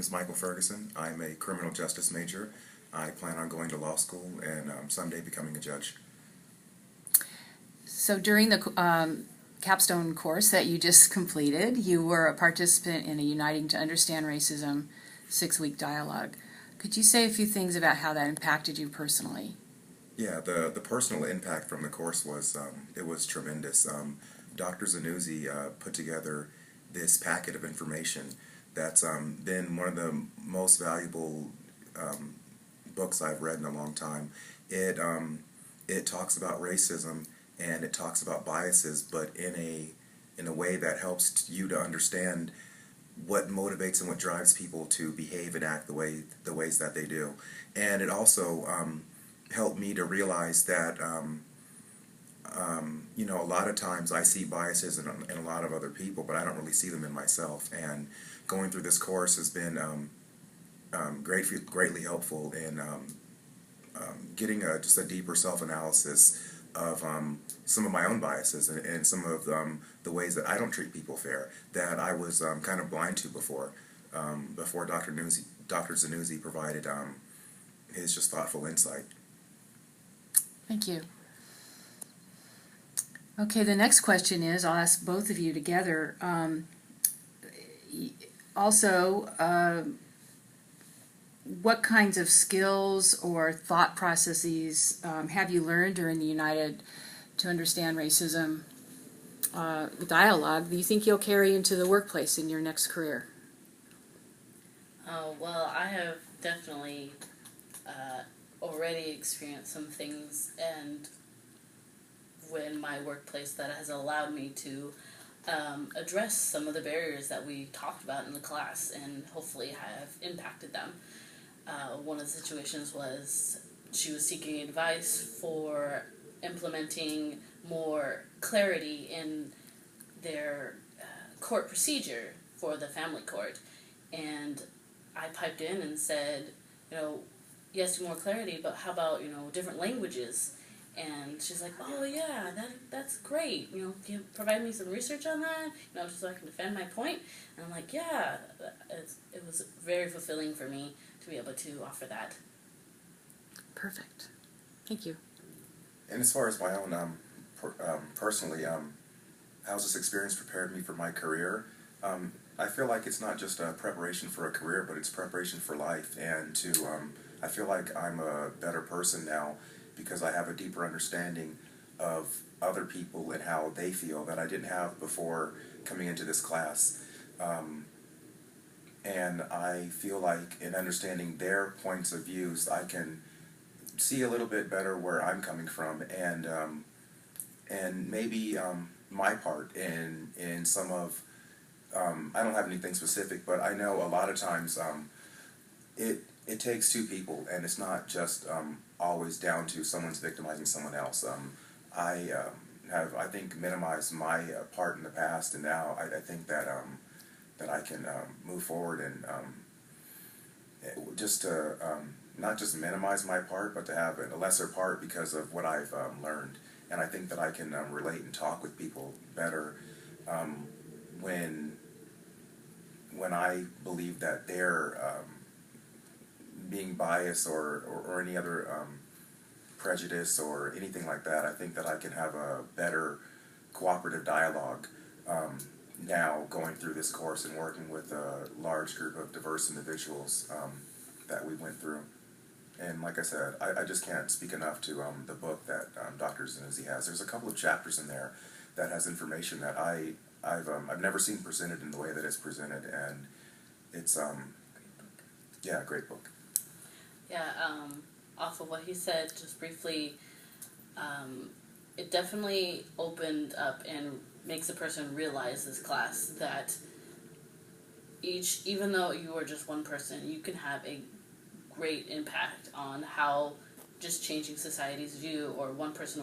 is Michael Ferguson. I'm a criminal justice major. I plan on going to law school and someday becoming a judge. So during the capstone course that you just completed, you were a participant in a Uniting to Understand Racism 6-week dialogue. Could you say a few things about how that impacted you personally? Yeah, the personal impact from the course was it was tremendous. Dr. Zanuzzi put together this packet of information that's been one of the most valuable books I've read in a long time. It talks about racism and it talks about biases, but in a way that helps you to understand what motivates and what drives people to behave and act the ways that they do. And it also helped me to realize that a lot of times I see biases in a lot of other people, but I don't really see them in myself. And going through this course has been greatly helpful in getting just a deeper self-analysis of some of my own biases and some of the ways that I don't treat people fair that I was kind of blind to before Dr. Zanuzzi provided his just thoughtful insight. Thank you. Okay, the next question is, I'll ask both of you together. What kinds of skills or thought processes have you learned during the United to Understand Racism dialogue that you think you'll carry into the workplace in your next career? Well, I have definitely already experienced some things and in my workplace that has allowed me to address some of the barriers that we talked about in the class and hopefully have impacted them. One of the situations was she was seeking advice for implementing more clarity in their court procedure for the family court. And I piped in and said, yes, more clarity, but how about, different languages? And she's like, oh yeah, that's great. Can you provide me some research on that? Just so I can defend my point. And I'm like, yeah, it was very fulfilling for me to be able to offer that. Perfect. Thank you. And as far as my own personally, how's this experience prepared me for my career? I feel like it's not just a preparation for a career, but it's preparation for life. And I feel like I'm a better person now because I have a deeper understanding of other people and how they feel that I didn't have before coming into this class. And I feel like in understanding their points of views, I can see a little bit better where I'm coming from and maybe my part in some of, I don't have anything specific, but I know a lot of times it takes two people, and it's not just always down to someone's victimizing someone else. I think, minimized my part in the past, and now I think that I can move forward and just to not just minimize my part, but to have a lesser part because of what I've learned. And I think that I can relate and talk with people better when I believe that they're being biased or any other prejudice or anything like that. I think that I can have a better cooperative dialogue now going through this course and working with a large group of diverse individuals that we went through. And like I said, I just can't speak enough to the book that Dr. Zanuzzi has. There's a couple of chapters in there that has information that I've never seen presented in the way that it's presented, and it's yeah, great book. Yeah, off of what he said, just briefly, it definitely opened up and makes a person realize this class that even though you are just one person, you can have a great impact on how just changing society's view, or one person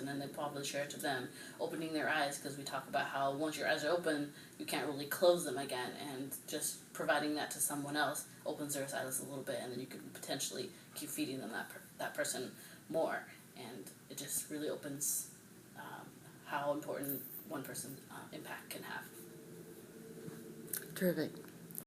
and they probably share it to them, opening their eyes, because we talk about how once your eyes are open, you can't really close them again, and just providing that to someone else opens their eyes a little bit, and then you can potentially keep feeding them that person more, and it just really opens how important one person's impact can have. Terrific.